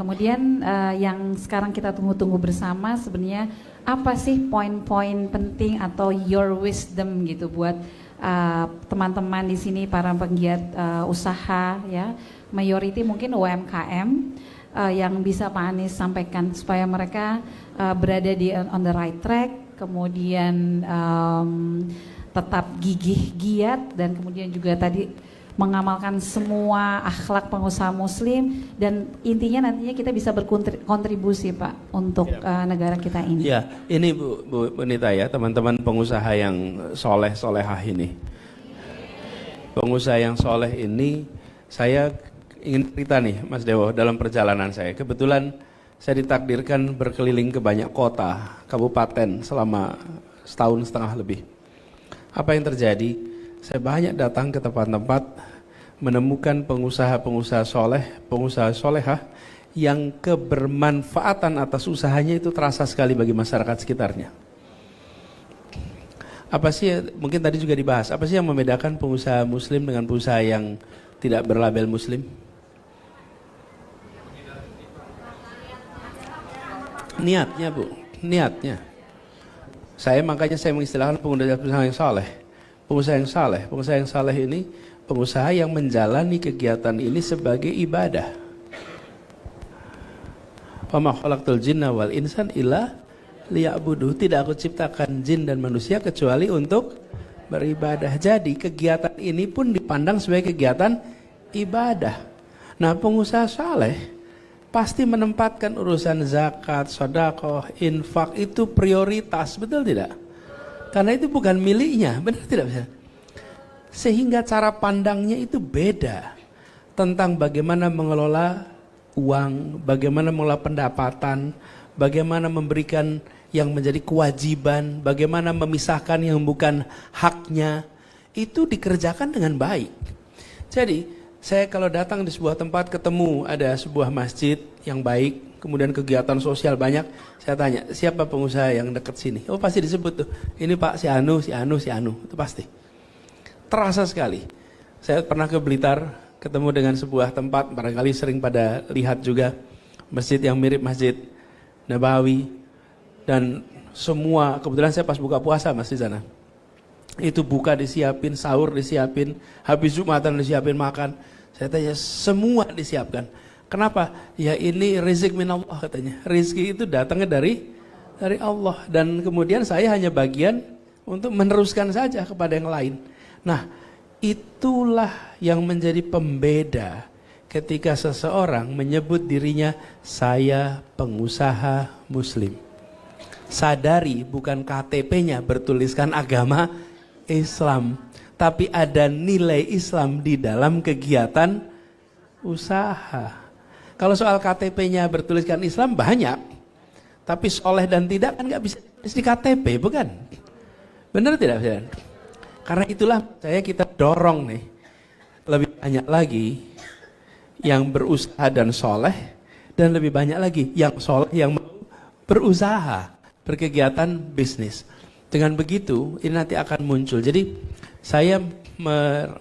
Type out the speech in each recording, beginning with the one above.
Kemudian yang sekarang kita tunggu-tunggu bersama sebenarnya apa sih poin-poin penting atau your wisdom gitu buat teman-teman di sini para penggiat usaha ya, mayority mungkin UMKM yang bisa Pak Anies sampaikan supaya mereka berada di on the right track, kemudian tetap gigih giat dan kemudian juga tadi mengamalkan semua akhlak pengusaha muslim dan intinya nantinya kita bisa berkontribusi Pak untuk negara kita ini. Ya, ini Bu Nita ya, teman-teman pengusaha yang soleh-solehah ini. Pengusaha yang soleh ini, saya ingin cerita nih Mas Dewo dalam perjalanan saya. Kebetulan saya ditakdirkan berkeliling ke banyak kota, kabupaten selama setahun setengah lebih. Apa yang terjadi? Saya banyak datang ke tempat-tempat menemukan pengusaha-pengusaha soleh, pengusaha solehah yang kebermanfaatan atas usahanya itu terasa sekali bagi masyarakat sekitarnya. Apa sih, mungkin tadi juga dibahas, apa sih yang membedakan pengusaha muslim dengan pengusaha yang tidak berlabel muslim? Niatnya Bu, niatnya. Makanya saya mengistilahkan pengusaha yang soleh. Pengusaha yang saleh, pengusaha yang saleh ini pengusaha yang menjalani kegiatan ini sebagai ibadah. Wa ma khalaqtul jinna wal insan illa liya'budu. Tidak aku ciptakan jin dan manusia kecuali untuk beribadah. Jadi kegiatan ini pun dipandang sebagai kegiatan ibadah. Nah, pengusaha saleh pasti menempatkan urusan zakat, sedekah, infak itu prioritas, betul tidak? Karena itu bukan miliknya, benar tidak bisa? Sehingga cara pandangnya itu beda tentang bagaimana mengelola uang, bagaimana mengelola pendapatan, bagaimana memberikan yang menjadi kewajiban, bagaimana memisahkan yang bukan haknya, itu dikerjakan dengan baik. Jadi saya kalau datang di sebuah tempat ketemu ada sebuah masjid yang baik, kemudian kegiatan sosial banyak, saya tanya, siapa pengusaha yang dekat sini? Oh pasti disebut tuh, ini Pak si Anu, itu pasti. Terasa sekali. Saya pernah ke Blitar, ketemu dengan sebuah tempat, barangkali sering pada lihat juga, masjid yang mirip Masjid Nabawi, dan semua, kebetulan saya pas buka puasa Mas di sana. Itu buka disiapin, sahur disiapin, habis Jumatan disiapin makan. Saya tanya, semua disiapkan. Kenapa? Ya ini rezeki minallah katanya. Rezeki itu datangnya dari Allah. Dan kemudian saya hanya bagian untuk meneruskan saja kepada yang lain. Nah, itulah yang menjadi pembeda ketika seseorang menyebut dirinya saya pengusaha muslim. Sadari bukan KTP-nya bertuliskan agama Islam, tapi ada nilai Islam di dalam kegiatan usaha. Kalau soal KTP-nya bertuliskan Islam banyak, tapi soleh dan tidak kan nggak bisa di KTP, bukan? Benar tidak? Karena itulah kita dorong nih lebih banyak lagi yang berusaha dan soleh, dan lebih banyak lagi yang soleh yang berusaha berkegiatan bisnis. Dengan begitu ini nanti akan muncul. Jadi saya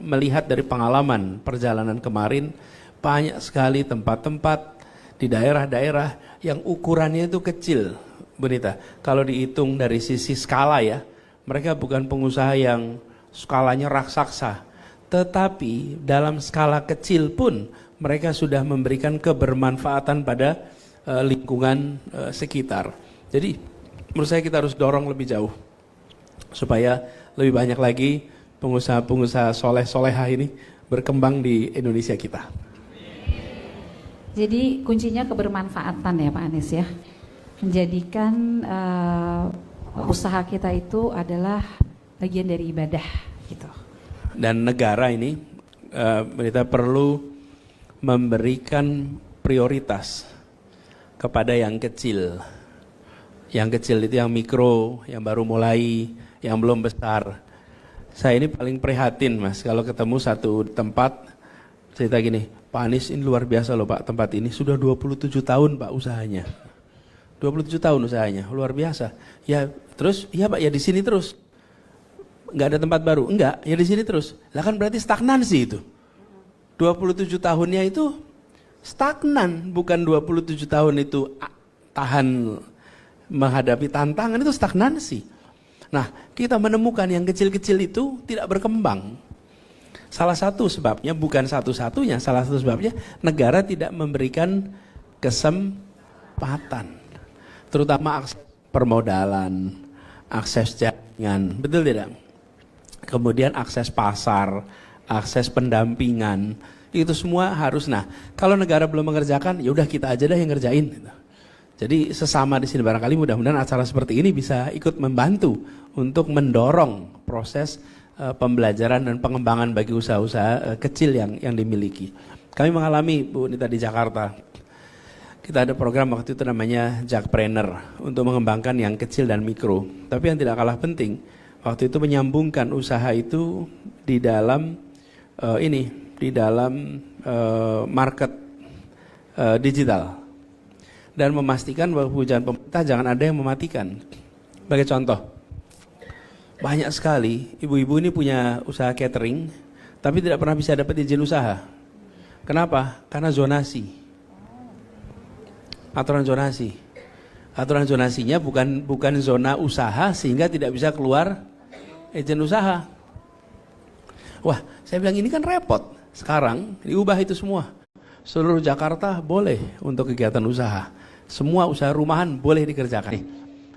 melihat dari pengalaman perjalanan kemarin, banyak sekali tempat-tempat di daerah-daerah yang ukurannya itu kecil, Bu Nita. Kalau dihitung dari sisi skala ya, mereka bukan pengusaha yang skalanya raksasa, tetapi dalam skala kecil pun mereka sudah memberikan kebermanfaatan pada lingkungan sekitar. Jadi menurut saya kita harus dorong lebih jauh supaya lebih banyak lagi pengusaha-pengusaha soleh-solehah ini berkembang di Indonesia kita. Jadi kuncinya kebermanfaatan ya Pak Anies ya, menjadikan usaha kita itu adalah bagian dari ibadah gitu. Dan negara ini kita perlu memberikan prioritas kepada yang kecil. Yang kecil itu yang mikro, yang baru mulai, yang belum besar. Saya ini paling prihatin Mas, kalau ketemu satu tempat, cerita gini, Pak Anies ini luar biasa loh Pak, tempat ini sudah 27 tahun Pak usahanya. 27 tahun usahanya, luar biasa. Ya terus, iya Pak ya di sini terus. Enggak ada tempat baru? Enggak, ya di sini terus. Lah kan berarti stagnansi itu. 27 tahunnya itu stagnan, bukan 27 tahun itu tahan menghadapi tantangan, itu stagnansi. Nah, kita menemukan yang kecil-kecil itu tidak berkembang. Salah satu sebabnya, bukan satu-satunya, salah satu sebabnya negara tidak memberikan kesempatan. Terutama akses permodalan, akses jaringan, betul tidak? Kemudian akses pasar, akses pendampingan, itu semua harus. Nah, kalau negara belum mengerjakan, ya udah kita aja dah yang ngerjain. Jadi sesama di sini barangkali mudah-mudahan acara seperti ini bisa ikut membantu untuk mendorong proses pembelajaran dan pengembangan bagi usaha-usaha kecil yang dimiliki. Kami mengalami, Bu Nita, di Jakarta. Kita ada program waktu itu namanya Jakpreneur untuk mengembangkan yang kecil dan mikro. Tapi yang tidak kalah penting, waktu itu menyambungkan usaha itu di dalam market digital dan memastikan bahwa kebijakan pemerintah jangan ada yang mematikan. Sebagai contoh, banyak sekali ibu-ibu ini punya usaha catering, tapi tidak pernah bisa dapat izin usaha. Kenapa? Karena zonasi. Aturan zonasi. Aturan zonasinya bukan zona usaha sehingga tidak bisa keluar izin usaha. Wah, saya bilang ini kan repot. Sekarang diubah itu semua. Seluruh Jakarta boleh untuk kegiatan usaha. Semua usaha rumahan boleh dikerjakan.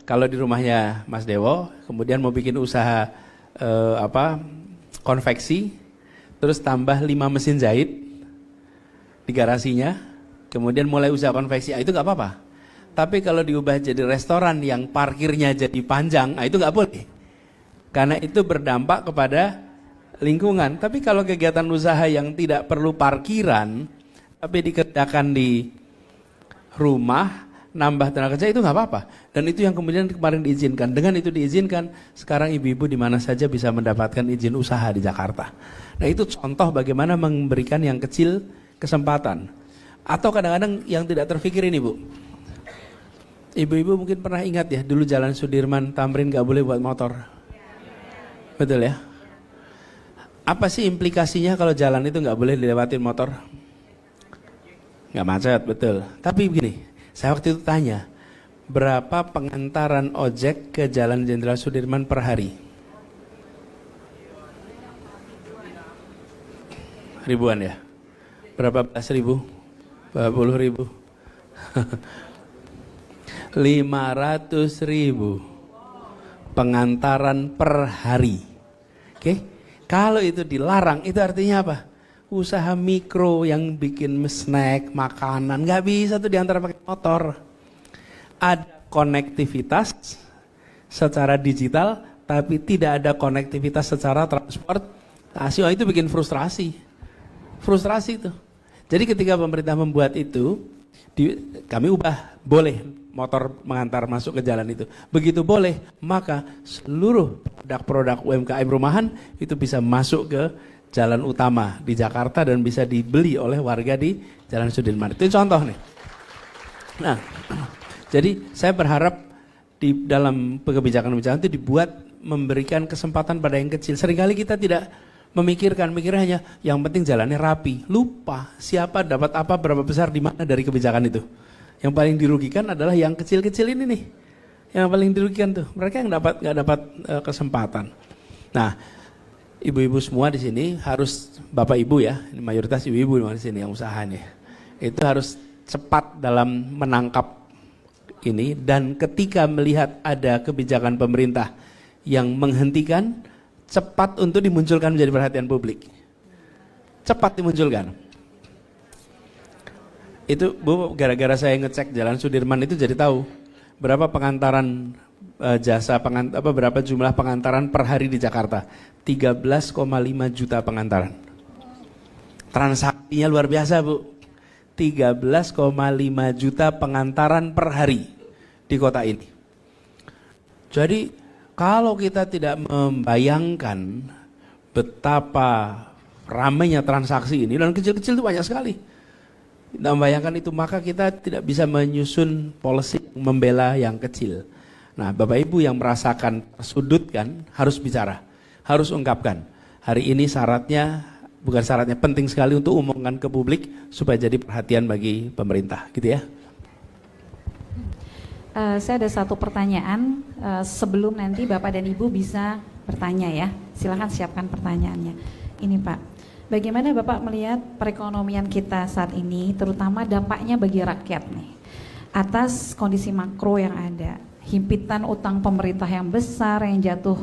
Kalau di rumahnya Mas Dewo, kemudian mau bikin usaha konveksi, terus tambah 5 mesin jahit di garasinya, kemudian mulai usaha konveksi, itu nggak apa-apa. Tapi kalau diubah jadi restoran yang parkirnya jadi panjang, itu nggak boleh. Karena itu berdampak kepada lingkungan. Tapi kalau kegiatan usaha yang tidak perlu parkiran, tapi dikerjakan di rumah, nambah tenaga kerja, itu nggak apa-apa. Dan itu yang kemudian kemarin diizinkan. Dengan itu diizinkan, sekarang ibu-ibu di mana saja bisa mendapatkan izin usaha di Jakarta. Nah, itu contoh bagaimana memberikan yang kecil kesempatan. Atau kadang-kadang yang tidak terfikir ini, Bu. Ibu-ibu mungkin pernah ingat ya, dulu Jalan Sudirman Tamrin gak boleh buat motor. Betul ya? Apa sih implikasinya kalau jalan itu gak boleh dilewatin motor? Gak macet, betul. Tapi begini, saya waktu itu tanya, berapa pengantaran ojek ke Jalan Jenderal Sudirman per hari? Ribuan ya? Berapa belas ribu? 40.000. 500.000 pengantaran per hari. Oke? Kalau itu dilarang, itu artinya apa? Usaha mikro yang bikin snack, makanan, nggak bisa tuh diantar pakai motor. Ada konektivitas secara digital, tapi tidak ada konektivitas secara transportasi. Itu bikin frustrasi. Frustrasi itu. Jadi ketika pemerintah membuat itu, kami ubah, boleh motor mengantar masuk ke jalan itu. Begitu boleh, maka seluruh produk-produk UMKM rumahan itu bisa masuk ke jalan utama di Jakarta dan bisa dibeli oleh warga di Jalan Sudirman. Itu contoh nih. Nah, jadi saya berharap di dalam kebijakan-kebijakan itu dibuat memberikan kesempatan pada yang kecil. Seringkali kita tidak mikirnya hanya yang penting jalannya rapi, lupa siapa dapat apa, berapa besar, di mana dari kebijakan itu. Yang paling dirugikan adalah yang kecil-kecil ini nih, yang paling dirugikan tuh mereka yang nggak dapat kesempatan. Nah, ibu-ibu semua di sini harus, bapak ibu ya, ini mayoritas ibu-ibu di sini yang usahanya, itu harus cepat dalam menangkap ini, dan ketika melihat ada kebijakan pemerintah yang menghentikan, cepat untuk dimunculkan menjadi perhatian publik. Cepat dimunculkan. Itu, Bu, gara-gara saya ngecek Jalan Sudirman itu jadi tahu berapa pengantaran berapa jumlah pengantaran per hari di Jakarta. 13,5 juta pengantaran. Transaksinya luar biasa, Bu. 13,5 juta pengantaran per hari di kota ini. Jadi kalau kita tidak membayangkan betapa ramainya transaksi ini, dan kecil-kecil itu banyak sekali, tidak membayangkan itu, maka kita tidak bisa menyusun policy membela yang kecil. Nah, Bapak Ibu yang merasakan tersudutkan harus bicara, harus ungkapkan. Hari ini syaratnya bukan syaratnya, penting sekali untuk umumkan ke publik supaya jadi perhatian bagi pemerintah, gitu ya. Saya ada satu pertanyaan sebelum nanti Bapak dan Ibu bisa bertanya ya. Silakan siapkan pertanyaannya. Ini Pak, bagaimana Bapak melihat perekonomian kita saat ini, terutama dampaknya bagi rakyat nih, atas kondisi makro yang ada, himpitan utang pemerintah yang besar yang jatuh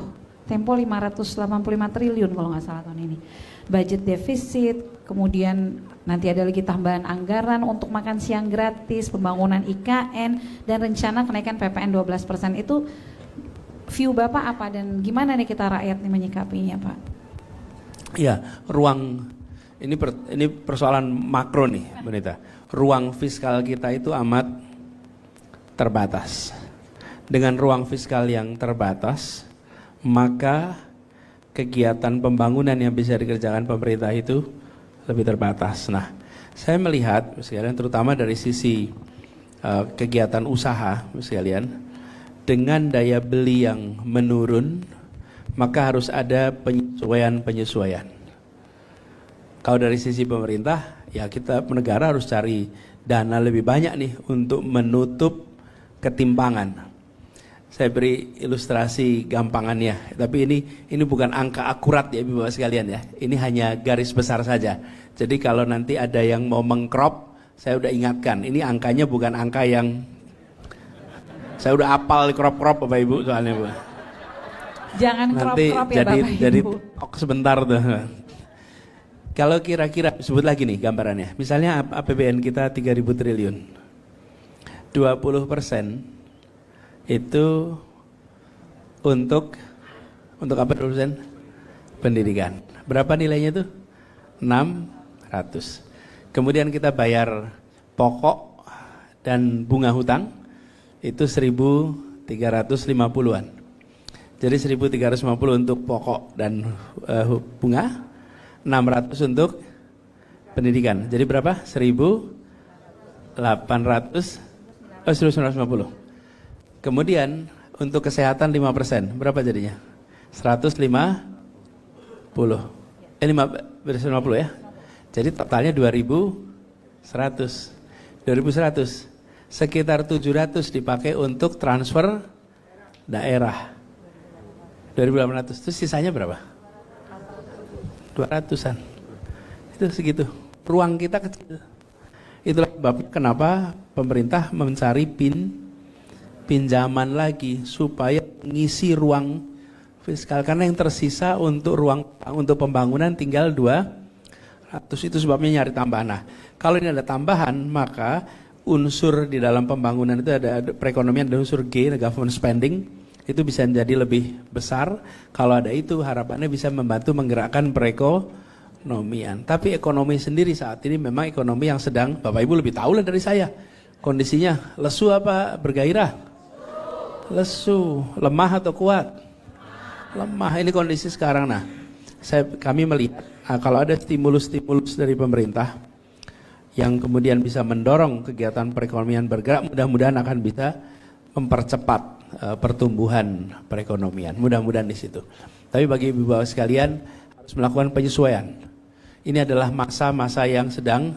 tempo 585 triliun kalau nggak salah tahun ini, budget defisit, kemudian nanti ada lagi tambahan anggaran untuk makan siang gratis, pembangunan IKN, dan rencana kenaikan PPN 12%. Itu view Bapak apa dan gimana nih kita rakyat nih menyikapinya Pak? Ya, ruang ini persoalan makro nih, Bonita. Ruang fiskal kita itu amat terbatas. Dengan ruang fiskal yang terbatas, maka kegiatan pembangunan yang bisa dikerjakan pemerintah itu lebih terbatas. Nah, saya melihat sekalian terutama dari sisi kegiatan usaha sekalian, dengan daya beli yang menurun, maka harus ada penyesuaian. Kalau dari sisi pemerintah, ya kita negara harus cari dana lebih banyak nih untuk menutup ketimpangan. Saya beri ilustrasi gampangannya, tapi ini bukan angka akurat ya Bapak sekalian ya. Ini hanya garis besar saja. Jadi kalau nanti ada yang mau mengcrop, saya udah ingatkan, ini angkanya bukan angka yang saya udah hafal crop Bapak Ibu soalnya Bu. Jangan nanti crop ya Bapak Ibu. Jadi sebentar tuh. Kalau kira-kira sebut lagi nih gambarannya. Misalnya APBN kita 3.000 triliun. 20% itu untuk apa 20%? Pendidikan. Berapa nilainya tuh? 600. Kemudian kita bayar pokok dan bunga hutang itu 1.350-an. Jadi 1.350 untuk pokok dan bunga, 600 untuk pendidikan. Jadi berapa? 1.950. Kemudian untuk kesehatan 5%, berapa jadinya? 150. 150 ya. Jadi totalnya 2.100. Sekitar 700 dipakai untuk transfer daerah. 2.800. Terus sisanya berapa? 200-an. Itu segitu. Ruang kita kecil. Itulah sebab kenapa pemerintah mencari pinjaman lagi supaya mengisi ruang fiskal, karena yang tersisa untuk ruang untuk pembangunan tinggal 200. Itu sebabnya nyari tambahan. Nah, kalau ini ada tambahan, maka unsur di dalam pembangunan itu ada perekonomian, ada unsur G, government spending, itu bisa menjadi lebih besar. Kalau ada itu, harapannya bisa membantu menggerakkan perekonomian. Tapi ekonomi sendiri saat ini memang ekonomi yang sedang, Bapak Ibu lebih tahu lah dari saya, kondisinya lesu apa bergairah? Lesu. Lemah atau kuat? Lemah. Ini kondisi sekarang. Nah, kami melihat kalau ada stimulus-stimulus dari pemerintah yang kemudian bisa mendorong kegiatan perekonomian bergerak, mudah-mudahan akan bisa mempercepat pertumbuhan perekonomian. Mudah-mudahan di situ. Tapi bagi ibu bapak sekalian harus melakukan penyesuaian. Ini adalah masa-masa yang sedang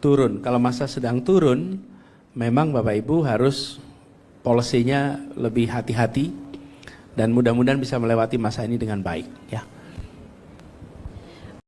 turun. Kalau masa sedang turun, memang Bapak Ibu harus polisinya lebih hati-hati dan mudah-mudahan bisa melewati masa ini dengan baik, ya.